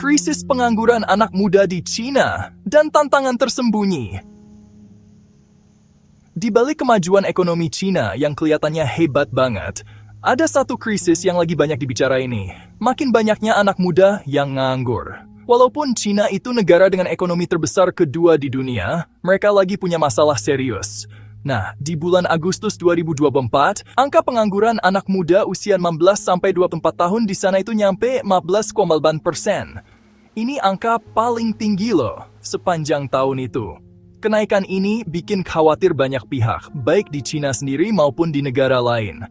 krisis pengangguran anak muda di China, dan tantangan tersembunyi. Di balik kemajuan ekonomi China yang kelihatannya hebat banget, ada satu krisis yang lagi banyak dibicarain nih. Makin banyaknya anak muda yang nganggur. Walaupun China itu negara dengan ekonomi terbesar kedua di dunia, mereka lagi punya masalah serius. Nah, di bulan Agustus 2024, angka pengangguran anak muda usia 16-24 tahun di sana itu nyampe 15,8%. Ini angka paling tinggi loh, sepanjang tahun itu. Kenaikan ini bikin khawatir banyak pihak, baik di China sendiri maupun di negara lain.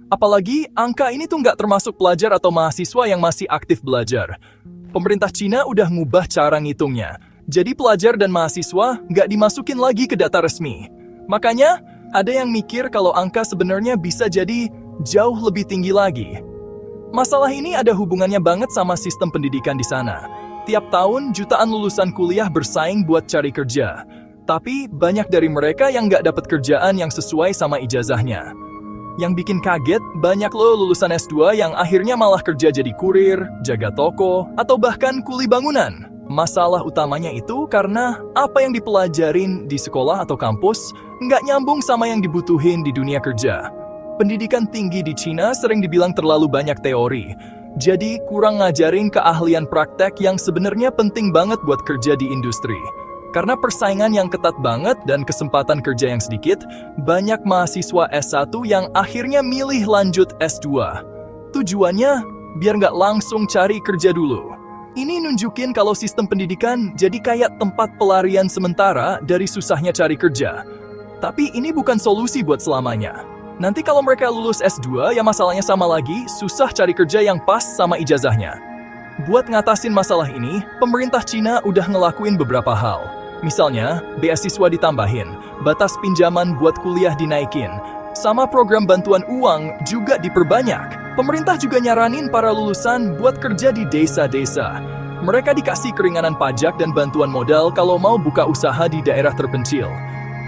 Apalagi, angka ini tuh nggak termasuk pelajar atau mahasiswa yang masih aktif belajar. Pemerintah China udah ngubah cara ngitungnya. Jadi pelajar dan mahasiswa nggak dimasukin lagi ke data resmi. Makanya, ada yang mikir kalau angka sebenarnya bisa jadi jauh lebih tinggi lagi. Masalah ini ada hubungannya banget sama sistem pendidikan di sana. Tiap tahun, jutaan lulusan kuliah bersaing buat cari kerja. Tapi, banyak dari mereka yang nggak dapat kerjaan yang sesuai sama ijazahnya. Yang bikin kaget, banyak loh lulusan S2 yang akhirnya malah kerja jadi kurir, jaga toko, atau bahkan kuli bangunan. Masalah utamanya itu karena apa yang dipelajarin di sekolah atau kampus nggak nyambung sama yang dibutuhin di dunia kerja. Pendidikan tinggi di China sering dibilang terlalu banyak teori, jadi kurang ngajarin keahlian praktek yang sebenarnya penting banget buat kerja di industri. Karena persaingan yang ketat banget dan kesempatan kerja yang sedikit, banyak mahasiswa S1 yang akhirnya milih lanjut S2. Tujuannya, biar nggak langsung cari kerja dulu. Ini nunjukin kalau sistem pendidikan jadi kayak tempat pelarian sementara dari susahnya cari kerja. Tapi ini bukan solusi buat selamanya. Nanti kalau mereka lulus S2, ya masalahnya sama lagi, susah cari kerja yang pas sama ijazahnya. Buat ngatasin masalah ini, pemerintah China udah ngelakuin beberapa hal. Misalnya, beasiswa ditambahin, batas pinjaman buat kuliah dinaikin, sama program bantuan uang juga diperbanyak. Pemerintah juga nyaranin para lulusan buat kerja di desa-desa. Mereka dikasih keringanan pajak dan bantuan modal kalau mau buka usaha di daerah terpencil.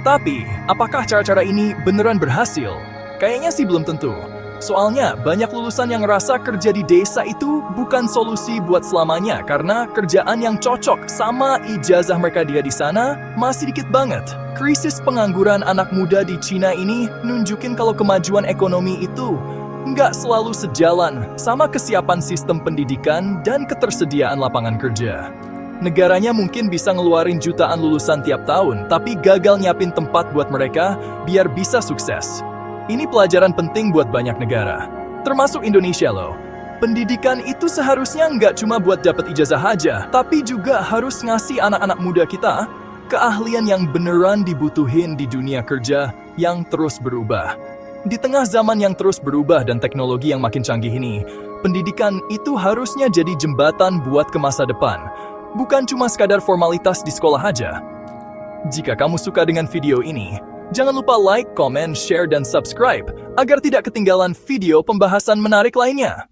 Tapi, apakah cara-cara ini beneran berhasil? Kayaknya sih belum tentu. Soalnya, banyak lulusan yang ngerasa kerja di desa itu bukan solusi buat selamanya karena kerjaan yang cocok sama ijazah mereka dia di sana masih dikit banget. Krisis pengangguran anak muda di China ini nunjukin kalau kemajuan ekonomi itu nggak selalu sejalan sama kesiapan sistem pendidikan dan ketersediaan lapangan kerja. Negaranya mungkin bisa ngeluarin jutaan lulusan tiap tahun, tapi gagal nyiapin tempat buat mereka biar bisa sukses. Ini pelajaran penting buat banyak negara, termasuk Indonesia loh. Pendidikan itu seharusnya nggak cuma buat dapat ijazah aja, tapi juga harus ngasih anak-anak muda kita keahlian yang beneran dibutuhin di dunia kerja yang terus berubah. Di tengah zaman yang terus berubah dan teknologi yang makin canggih ini, pendidikan itu harusnya jadi jembatan buat ke masa depan, bukan cuma sekadar formalitas di sekolah aja. Jika kamu suka dengan video ini, jangan lupa like, comment, share, dan subscribe agar tidak ketinggalan video pembahasan menarik lainnya.